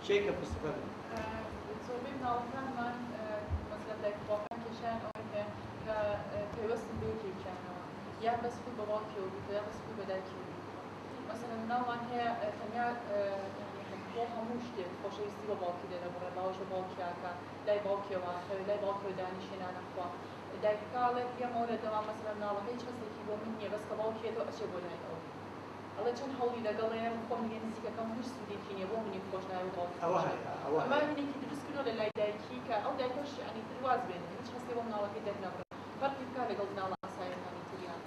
شيء كبستفاد زۆربەی مناڵەکانمان مەسەڵەن دایکباوەکان کێشیان ئەوەیە کە پێوەستن بە یەکێکیانەوە یا بەسپی بە باوکیەوە بیتەوە یا بەسپی بە دایکیەوە بیتەوە مەسەڵەن مناڵمان هەیە تەنیا بۆ هەموو شتێک خۆشەویستی بە باوکی دەنەبڕێ باوەش بە باوکیاکە لای باوکیەوە لای باوکیەوە دانیشێنانە خوا دایککاڵێک پێمەوە لە دەما مەسەڵەن مناڵەکە هیچ کەسێکی بۆ من نییە بەس کە باوکیێتەوە ئەچێ بۆ لای ئەوە ئەڵە چەند هەوڵی لەگەڵەیە خۆم لێ نزیکەکەم هیچ سوودێکی نییە بۆ منی خۆش ناوی باوکی ئەمە منێکی دروست کردۆ لە لای دایکی کە ئەو دایکەش ینی درواز بێت هیچ هەستی بۆ مناڵەکەی دەرنەبڕێت فەرقی بکات لەگەڵ مناڵە ئاساییەکانی تریان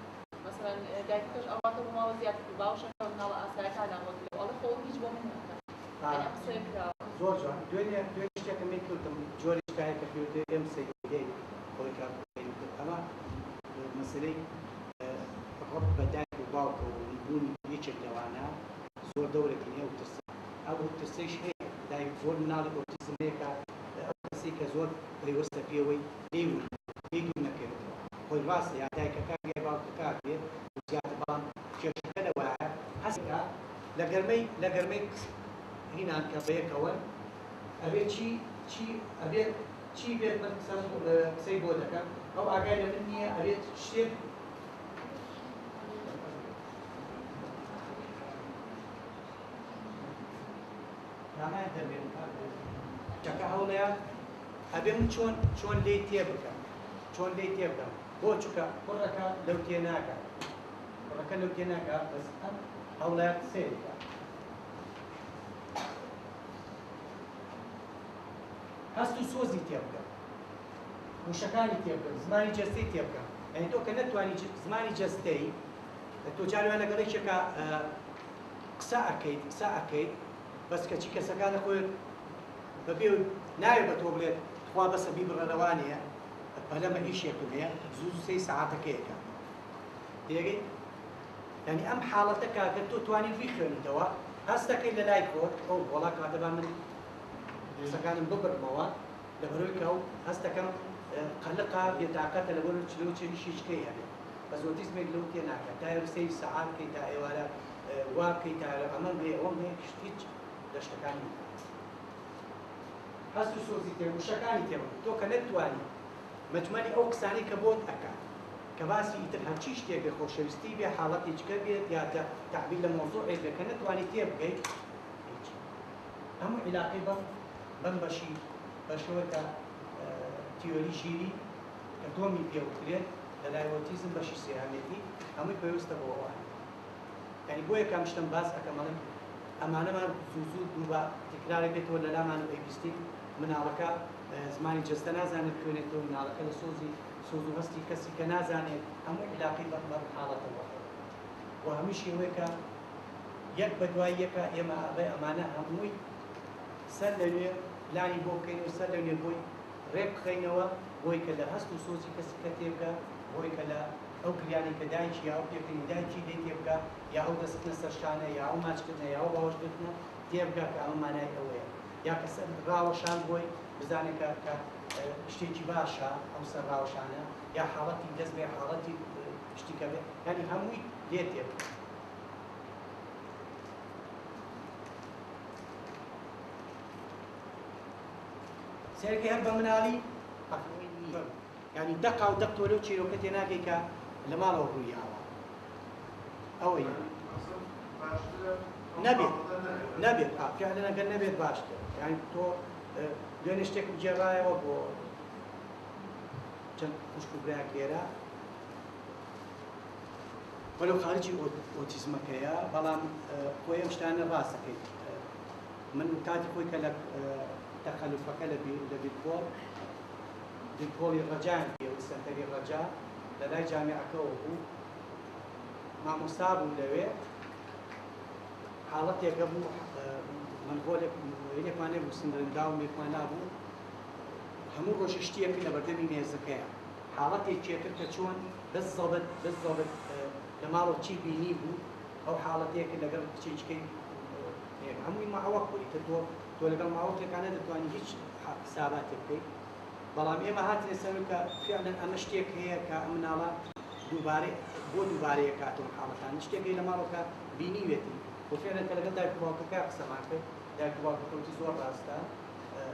مەسەڵەن دایکەکەش ئەواتە بۆ ماوە زیاتر باوشە مناڵە ئاساییەکانیان وەک ئەڵە خۆ هیچ بۆ من ناکات زۆر جوان دوێنێ شتێکم کردم جۆری شکایە کە پێوتێ ئێم سەیدەی خۆی کار ئەمە مەسەلەی ڕەب بە دایک و باوکە و بوونی یەکێک لەوانە زۆر دەورێکی نیە و ترسە ئەو ترسەیش هەیە دایک زۆر مناڵی ئۆتیزمەیەکە ئەو کەسی کە زۆر پەیوەستە پێوەی لێی نەکەوێتەوە خۆی ڕاستە یا دایکەکە گەی باوکەکە بێت زیاتر بەڵام کێشەکە لەوایە هەستکە لە گەرمەی هینان کە بەیەکەوە ئەبێ چی بێت من قسەی بۆ دەکەم ئەو ئاگای لە من نییە ئەبێت شتێک چەکە هەوڵەیە ئەبێ من چۆن لێی تێ بکەم بۆ چووکە کوڕەکە لەو تێ ناکە بەس ئەم هەوڵەیە سێریکە هەست و سۆزی تێ بکەم وشەکانی تێ بکەم زمانی جەستەی تێ بکەم یعنی تۆ کە نەتوانی زمانی جەستەی تۆ جاروان لەگەڵێکێکە قسە ئەەکەیت بەس کەچی کەسەکانە خۆی بەبێ ناوێت بە تۆ بڵێت خوا بەسە بیبڕەوانەیە بەلەمە هیچێکم هەیە زوو سێ سەعاتەکەیەکە تێگەی ینی ئەم حاڵەتە کاکە تۆ توانی بیخوێنیتەوە هەستەکەی لە لای خۆت ئەو وڵا کاتەبا من قسەکانم ببڕمەوە لەبەرەوەی کە ئەو هەستەکەم قەلقا بێتاقەتە لەبەرەوەی چلەوە چێوی شیچکەی هەبێت بەس ئۆتیزمێک لەو تێ ناکات تا سێ سەعات بکەیت تا ئێوارە وا بکەیت تا ئەمە بێ ئەوم هەیە هیچ لە شتەکانی هەست و سۆزی تێ وشەکانی تێ تۆ کە نەتوانی مەجمەلی ئەو قسانەی کە بۆت ئەکات کە باسی ئیتر هەرچی شتێک بێ خۆشەویستی بێ حاڵەتێککە بێت یا تعبیر لە مۆزوعێک بێ کە نەتوانی تێ بگەیت هەموو عیلاقەی بەم بەشەوە کە تیۆری ژیری کە تۆمی پێوترێت لە لای ئۆتیزم بەشی سێهامێتی هەمووی پێویستە بۆ ئەوان ینی بۆ یەکەم شتم باس ئەەکەمەڵم ئەمانەمان زوو دووبە تکرارێک بێتەوە لە لامان و ئەیبیستی مناڵەکە زمانی جەستە نازانێت خوێنێتەوە مناڵەکە لە سۆز و هەستی کەسی کە نازانێت هەموو عیلاقی بەر حاڵەتەوە و هەمیشی ئەوەیە کە یەک بە دوای یەکە ئێمە ئەمانە هەمووی سەر لەوێ پلانی بۆ بکەین و سەر لەوێ بۆی ڕێک بخەینەوە بۆی کە لە هەست و سۆزی کەسی کە تێبگە بۆی کە لە ئەو کریانی کە دایکی یا ئەو پێکردنی دایکی لێ تێبگە یا ئەو دەستکردنە سەرشانە یا ئەو ماچکردنە یا ئەو باوەشکردنە تێبگە کە ئەو مانای ئەوەیە یا کە سەر ڕاوەشان بۆی بزانێت کە شتێکی باشە ئەو سەر ڕاوەشانە یا حاڵەتی دەست بێ حاڵەتی شتیکە بێت ینی هەمووی لێ تێبگە سێرەکەی هەر بە مناڵی ینی دەقا و دەقتۆ لەو چیرۆکە تێناگەی کە لە ماڵەوە ڕوویاوە ئەوەی نەبێت فعلەنەگەر نەبێت باشتر یانی تۆ دوێنێ شتێک بجێڕایەوە بۆ چەند خوشک و برایەک لێرە بەلەو خارجی ئۆتیزمەکەیە بەڵام خۆی ئەم شتانە ڕاستەکەیت من کاتی خۆی کە لە تەخەلوفەکە لە بیرپۆلی ڕەجایان پێوە سەنتەری ڕەجا لە لای جامعەکەەوە بوو مامۆستا بوو لەوێ حاڵەتێکە بوو منگۆلێکمانێ بوو سندرندا و مێکمانە بوو هەموو ڕۆژی شتێکی لە بەردەمی مێزەکەیە حاڵەتێک چێتر کە چۆن بزەبت لە ماڵەوە چی بینی بوو ئەو حاڵەتێکی لەگەڵ کچێچکەی هەمووی ماوە کوریتە تۆ لەگەڵ ماوەکەکانە دەتوانانی هیچ حساباتێک بکەیت بەڵام ئێمە هاتنە سەر کە فعلەن ئەمە شتێک هەیە کە ئەم مناڵە دووبارەیە کاتەوە حاڵەتان شتێکی لە ماڵەکە بینیوێتی بۆ فعلەن کە لەگەڵ دایک و باوکەکە قسەمان کرد داکوواکەوتی زۆر ڕاستە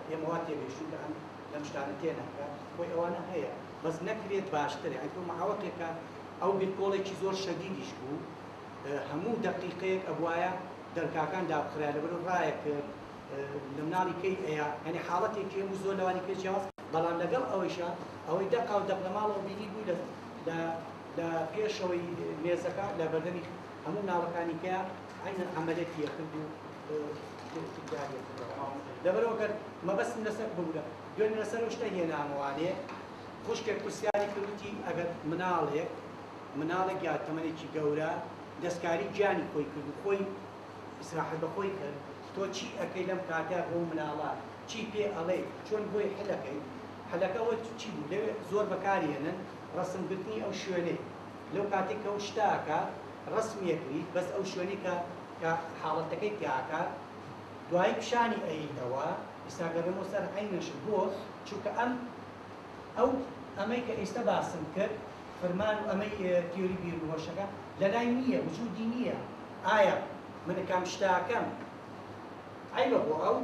ئێمە وا تێگەیشتون کە ئەم لەم شتانە تێناکات بۆی ئەوانە هەیە بەس نەکرێت باشترە ئەی تۆ مەحاوەقێکە ئەو بیرکۆڵێکی زۆر شەدیدیش بوو هەموو دەقیقەیەک ئەبوایە دەرکاکان دابخرا لەبەرەوە ڕایە کرد لە مناڵی کەی ئەیە هەنی حاڵەتێکی هەموو زۆر لەوانی کرد جیاواز بەڵام لەگەڵ ئەوەیشە ئەوەی دەقا و دەق لە ماڵەوە بینی بووی لە پێشەوەی مێزەکە لە بەردەمی هەموو مناڵەکانی کەیە عینە عەمەلەتی کرد و لەبەرەوە کە مەبەستم لەسەر ببوورە دوێن لەسەر شتە هێنانوانێ خوشکێک پرسیاری کردوتی ئەگەر مناڵێک یا تەمەنێکی گەورە دەستکاری گیانی خۆی کرد و خۆی ئیسراحەت بە خۆی کرد تۆ چی ئەەکەی لەم کاتە بۆ مناڵە چی پێ ئەڵێ چۆن بۆی حلەکەی حلەکەەوە چی بوو لەوێ زۆر بەکارهێنن ڕسمگرتنی ئەو شوێنەی لەو کاتێک کە ئەو شتاکە ڕسمیەکریت بەس ئەو شوێنی کە حاڵەتەکەی تیاکات دوای پیشانی ئەیتەوە ئێستاگەڕێمەوە سەر عینەش بۆ چونکە ئەمەی کە ئێستا باسم کرد فەرمان و ئەمەی تیۆری بیرروهۆشەکە لەلای نییە وجودی نییە ئایا من کام شتاکەم عیبە بۆ ئەو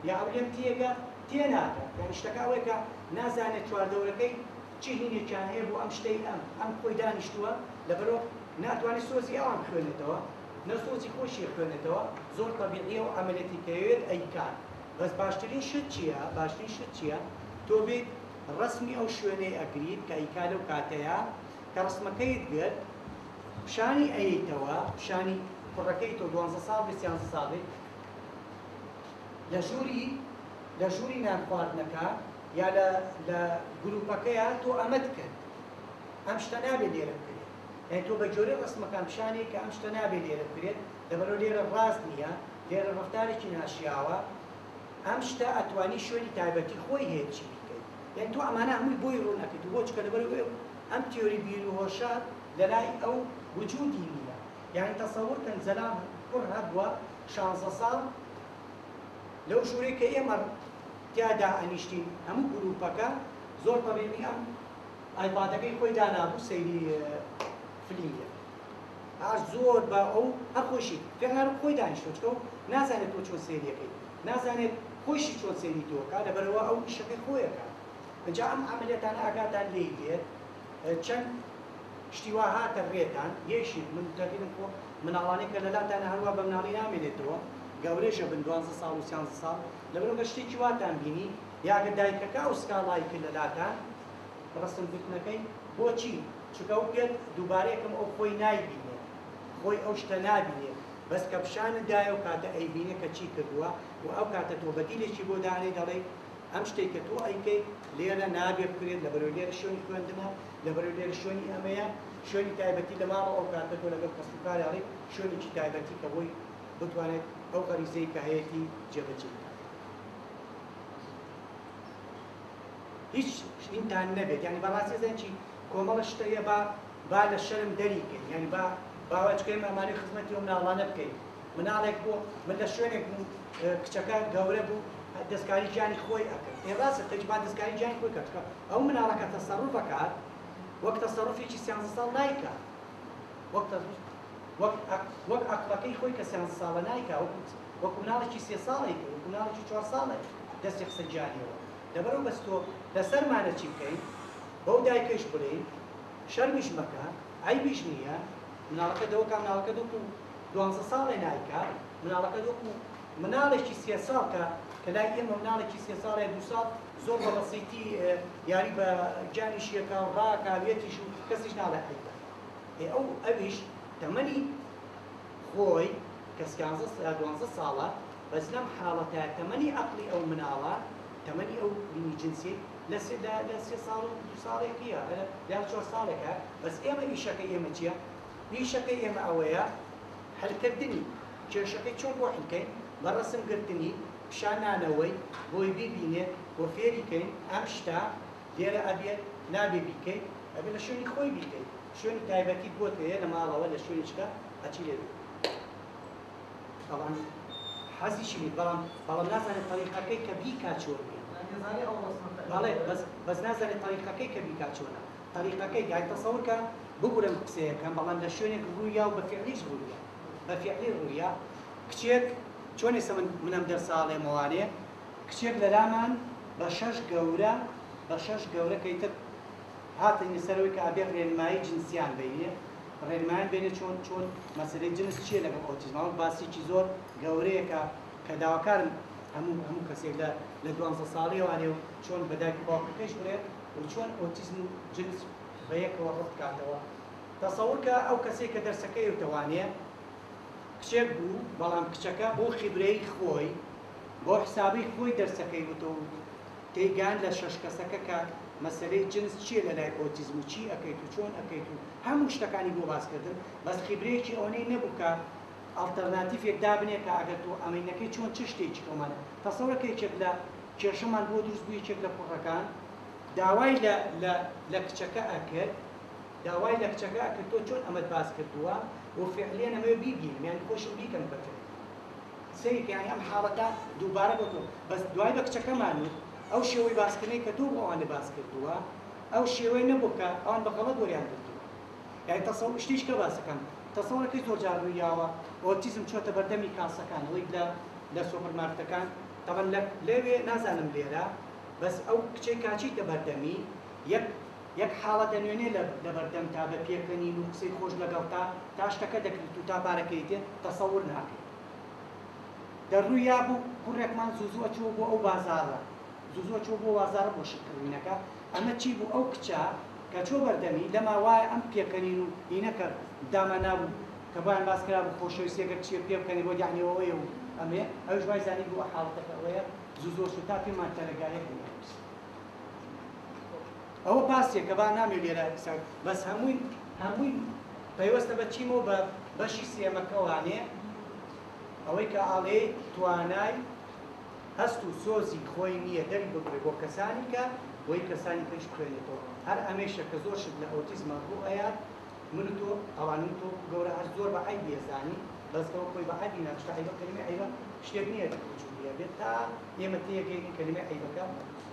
یا ئەو لێم تێگە تێناکە یانی شتەکە ئەوەیە کە نازانێت چواردەورەکەی چی هینێکیان هەیە بۆ ئەم شتەی ئەم خۆی دانیشتووە لەبەرەوە ناتوانێت سۆزی ئەوان خوێنێتەوە نەسۆزی خۆشی خوێنێتەوە زۆر تەبیعیە و عەمەلەتی کەوێت ئەیکات بەس باشترین شت چییە؟ باشترین شت چییە؟ تۆ بێت ڕسمی ئەو شوێنەی ئەگریت کە ئەیکا لەو کاتەیە کە ڕسمەکەیت گرت پیشانی ئەیتەوە پیشانی کوڕەکەی تۆ 12 ساڵ بێ 13 ساڵ بێت لە ژووری نان خواردنەکە یا لە گروپەکەیە تۆ ئەمەت کرد ئەم شتە نابێت لێرە بکرێت یعنی تۆ بە جۆرەی ڕسمەکان پیشانی کە ئەم شتە نابێت لێرە بکرێت لەبەرەوە لێرە ڕاست نییە لێرە ڕەفتارێکی ناشیاوە ئەم شتە ئەتوانی شوێنی تایبەتی خۆی هەیە چی بکەیت یعنی تۆ ئەمانە هەمووی بۆی ڕوو نەکەیت و بۆ چکە لەبەرەوە ئەم تیۆری بیرروهۆشە لەلای ئەو وجودی نییە یعنی تەسەوورکەن زەلام کوڕ هەبووە 16 ساڵ لەو ژوورەی کە ئێمە تیادا ئەنیشتین هەموو گروپەکە زۆر تەبیعی ئەم ئایپادەکەی خۆی دانابوو سەیری فلیمە ئاش زۆر بە ئەو هەر خۆشی فێرهار خۆی دانیشتۆ چکە و نازانێت تۆ چۆن سەیریەکەی نازانێت خۆشی چۆن سەیری تۆکە لەبەرەوە ئەو ئیشەکەی خۆیەکە اینجا ئەم عەمەلیەتانە ئاگاتان لێی دێت چەند شتی وا هاتە ڕێتان یەشی من تەقیدم خۆ مناڵانەی کە لەلاتانە هەروە بە مناڵی نامێنێتەوە گەورەشە بن 12 ساڵ و 13 ساڵ لەبەرەوە شتێکی واتان بینی یاگە دایکەکە ئەو سکاڵای کرد لەلاتان ڕسمگرتنەکەی بۆچی چونکە ئەو پێت دووبارەیەکم ئەو خۆی نایبینێت خۆی ئەو شتە نابینێت بەس کە پیشانتدایە و کاتە ئەیبینێت کە چی کردووە و ئەو کاتە تۆ بەدیلێکی بۆ دانێ دەڵێ ئەم شتێک کە تۆ ئەیکەی لێرە نابێ بکرێت لەبەرەوە لێرە شوێنی خوێندنە لەبەرەوە لێرە شوێنی ئەمەیە شوێنی تایبەتی لە ماڵەوە ئەو کاتە تۆ لەگەڵ کەسوکارێ شوێنێکی تایبەتی کە بۆی بتوانێت ئەو غەریزەی کە هەیەی جێبەجێ هیچ ئینتان نەبێت ینی بەڕاستی زەنجی کۆمەڵە شتەیە با لە شەرم دەریکەین ینی باوەچکەی ئەمانەی خزمەتی و مناڵانە بکەین مناڵێک بۆ من لە شوێنێک بوو کچەکە گەورە بوو دەستکاری گیانی خۆی ئەکرد ڕاستە تەجربە دەستکاری گیانی خۆی کردکە ئەو مناڵەکە تەسەڕوف بکات وەک تەسەڕوفێکی 13 ساڵ نایکات وەک عەقڵەکەی خۆی کە 13 ساڵە نایکات وەکو مناڵێکی 3 ساڵی کرد وەکو مناڵێکی 4 ساڵی دەستی قسە گیانیەوە لەبەرەوە بەس تۆ لەسەرمانە چی بکەین بەو دایکەش بڵێین شەرمیش مەکە عیبیش نییە مناڵەکە دەوەکە مناڵەکە دۆکو 12 ساڵی نایکات مناڵەکە دۆکو مناڵێکی 3 ساڵ کە لای ئێمە مناڵێکی 3 ساڵی 2 ساڵ زۆر بە بەسیتی یاری بە گیانیشیەکە و ڕاکاوێتیش و کەسیش ناڵێ عیبە ئەو ئەویش تەمەنی خۆی کە 12 ساڵە بەس لەم حاڵەتە تەمەنی عەقڵی ئەو مناڵە تەمەنی ئەو بینی جنسی لە 3 ساڵ و 2 ساڵێکیە یا 4 ساڵێکە بەس ئێمە ئیشەکەی ئێمە چییە؟ ئیشەکەی ئێمە ئەوەیە هەرکردنی کێشەکەی چۆن بۆ حلکەین بە ڕسمگرتنی پیشانانەوەی بۆی بیبینێت بۆ فێریکەین ئەم شتا لێرە ئەبێت نابێ بیکەیت ئەبێت لە شوێنی خۆی بیکەیت شوێنی تایبەتی بۆت هەیە لە ماڵەوە لە شوێنی چکە ئەچی لێ بەڵام حەزیشی نیت بەڵام نازانێت تەریقەکەی کە بیکات چۆن بەڵێ بەس نازانێت تەریقەکەی کە بیکات چۆنە تەریقەکەی گای تەسەوورکە ببورم قسەیەکەم بەڵام لە شوێنێک ڕوویە و بە فێعلیش ڕوویە بە فێعلی ڕوویە کچێک چۆن ئێستا منم دەرساڵێ مەوانەیە کچێک لە لامان بە 6 گەورە کەیتر هاتنی سەرەوەی کە ئابێ ڕێنمایی جنسیان بینێ ڕێنمایان بینێ چۆن مەسەلەی جنس چیە لەگەڵ ئۆتیزم باسیی زۆر گەورەیەکە کە داواکارن هەموو کەسێک لە 12 ساڵیەوانێ و چۆن بەدایک باوکەکەیش بڕێت و چۆن ئۆتیزم و جنس بە یەکەوە ڕەت کاتەوە تەسەوورکە ئەو کەسێک کە دەرسەکەی وتەوانێ کچێک بوو بەڵام کچەکە بۆ خیبرەی خۆی بۆ حسابی خۆی دەرسەکەی وتە و تێیگان لە 6 کەسەکە کە مەسەلەی جنس چیە لە لای ئۆتیزم و چی ئەەکەیت و چۆن ئەەکەیت و هەموو شتەکانی بۆ باسکردن بەس خیبرەیەکی ئەوەی نەبوو کە ئالتەرناتیڤێک دابنێ کە ئەگەر تۆ ئەمەینەکەی چۆن چ شتێکی ئەومانە تەسەورەکەیچێک لە کێشەمان بۆ دروست بووی چێک لە کوڕەکان داوای لە کچەکە ئەکرد داوای لە کچەکە ئەکرد تۆ چۆن ئەمەت باس کردووە و فعلیان ئەمە بیبین یان خۆشم بیکەن بەکرد سەیەک یانی ئەم حاڵەتە دووبارە بۆ تۆ بەس دوای بە کچەکەمان وت ئەو شێوەی باسکردنەی کە تۆ بۆ ئەوانە باس کردووە ئەو شێوەی نەبوو کە ئەوان بەغەڵەت وەریان گرتووە یانی تەسەوور شتیش کە باسەکەم تەسەوڕەکەی زۆر جار ڕوویاوە ئۆتیزم چۆتە بەردەمی کاسەکان وەی لە سوپەرمارکتەکان تەمەن لەوێ نازانم لێرە بەس ئەو کچەی کاچیتە بەردەمی یەک حاڵە دەنوێنێ لە بەردەم تا بە پێکەنین و قسەی خۆش لەگەڵ تا شتەکە دەکرێت و تا پارەکەیتێ تەسەوور ناکەیت دەڕوویا بوو کوڕێکمان زوزووە چوە بۆ ئەو بازارە زوزووە چوە بۆ بازارە بۆ شکردنەکە ئەمە چی بوو ئەو کچە کە چۆ بەردەمی لەما وایە ئەم پێکەنین و هینەکە داما نابوو کە بۆیان باسکرا بوو خۆشەویستێکە چیە پێ بکەنی بۆ دیانەوەیە و ئەمێ ئەوش وای زانی بوو حاڵەتەکە ئەوەیە زوزۆ تا پێمان تەرەگایەک بوو ئەوە باسیە کە با نامێ لێرە بەس هەمووی پەیوەستە بە چیمەوە بە بەشی سێمەکەوانێ ئەوەی کە ئاڵێ توانای هەست و سۆزی خۆی نییە دەری بگرێ بۆ کەسانی کە بۆی کەسانی کەش خوێنێتەوە هەر ئەمەشە کە زۆر شت لە ئۆتیزمە بۆ ئەیات من تۆ ئەوانم تۆ گەورە هەر زۆر بە عیب بێزانی بەسەوە خۆی بە عیبی ناکشتە عیبە کەلیمە عیبە شتێک نییە وجودیە بێت تا ئێمە تێگەینی کەلیمە عیبەکە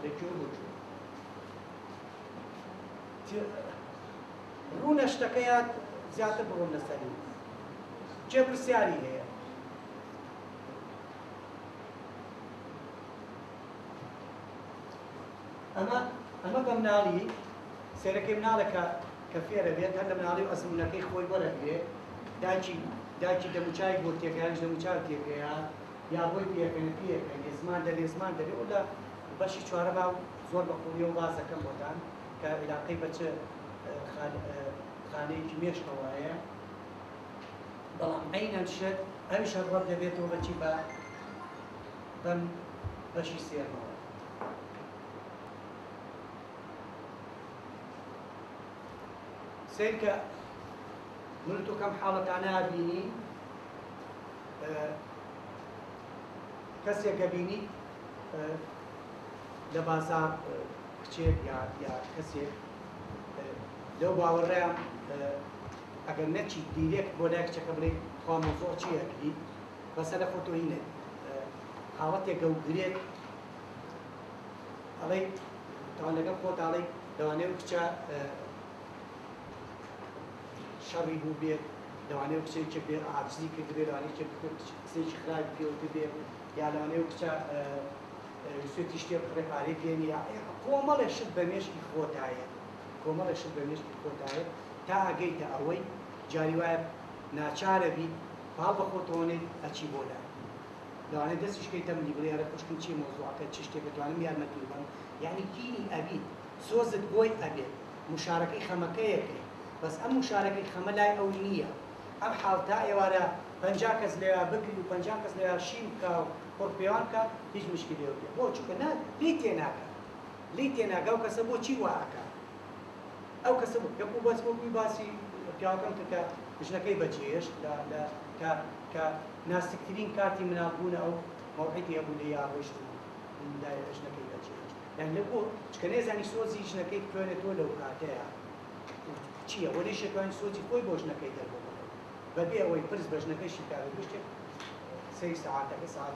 لەکوێ وجود ڕوونە شتەکەیات زیاتر بڕۆم لەسەری جێ پرسیاری هەیە ئەمە بە مناڵی سێرەکەی مناڵێکە کە فێرە بێت هەر لە مناڵی و ئەزمونەکەی خۆی وەرەگرێ داکی دەموچای بۆ تێکیانش دەموچاو تێکەیە یا بۆی پێکەنە پێکەن لێزمان لێزمان دەبێت و لە بەشی چوارەما زۆر بە قوڵی و بازەکەم بۆتان کە عیلاقەی بەچە خانەیەکی مێشتەوەیە بەڵام عینەن شت ئەویش هەر ڕەت دەبێتەوە بەچی بەم بەشی سێرمەوە سیر کە من تۆ کەم حاڵەتانە بینی کەسێکە بینی لە بازار کچێک یا کەسێک لەو باوەڕێیان ئەگەر نەچی دیرێک بۆ لای کچەکە بڵێ خوا مۆزۆ چیەکەی بەسەر لە خۆتۆ هینە حاڵەتێکە و گرێت ئەڵێ تاوان لەگەڵ خۆت ئاڵێ دەوانێ و کچە شەڕی بوو بێت لەوانەیە و کچێکی بێ ئاجزی کرد بێت لەوانەیە قسەیەکی خراپ پێوتە بێت یا لەوانەیە و کچە سوێتی شتێک ڕێپارەی پێێنی کۆمەڵێ شت بە مێشکی خۆتایە کۆمەڵێ شت بە مێشکی خۆتایە تا ئەگەیتە ئەوەی جاری وایە ناچارە بیت پاڵ بە خۆتەوەنێت ئەچی بۆ لای لەوانەیە دەستیشکەیتە منی بڵێ یارە کوشتم چی مۆزوعەکە چ شتێک دەتوانم یارمەتی بم یعنی کینی ئەبیت سۆزت بۆی ئەبێت مشارەکەی خەمەکەیەکەی بەس ئەم مشارەکەی خەمە لای ئەو نییە ئەم حاڵتا ئێوارە 50 کەس لێوە بگری و 50 کەس لێوە شیم بکە و پڕپێوان کە هیچ مشکلی لێ بۆ چونکە لی تێناکە لی تێناگە ئەو کەسە بۆ چی واکە ئەو کەسە یەک بەس بۆی باسی پیاوەکەم کە ژنەکەی بەجێش کە ناسکترین کاتی مناڵبوونە ئەو مەوعیدی هەبوو لێ یا ڕۆیشت لای ژنەکەی بەجێش یعنی لە بۆ چکە نێزانی سۆزی ژنەکەی بکوێنێتەوە لەو کاتەیە چییە وەلی شێکوانی سۆزی خۆی بۆ ژنەکەی دەربۆ بەبێ ئەوەی پرس بە ژنەکەی شکار بشتێک سەی سەعاتەکە سەعات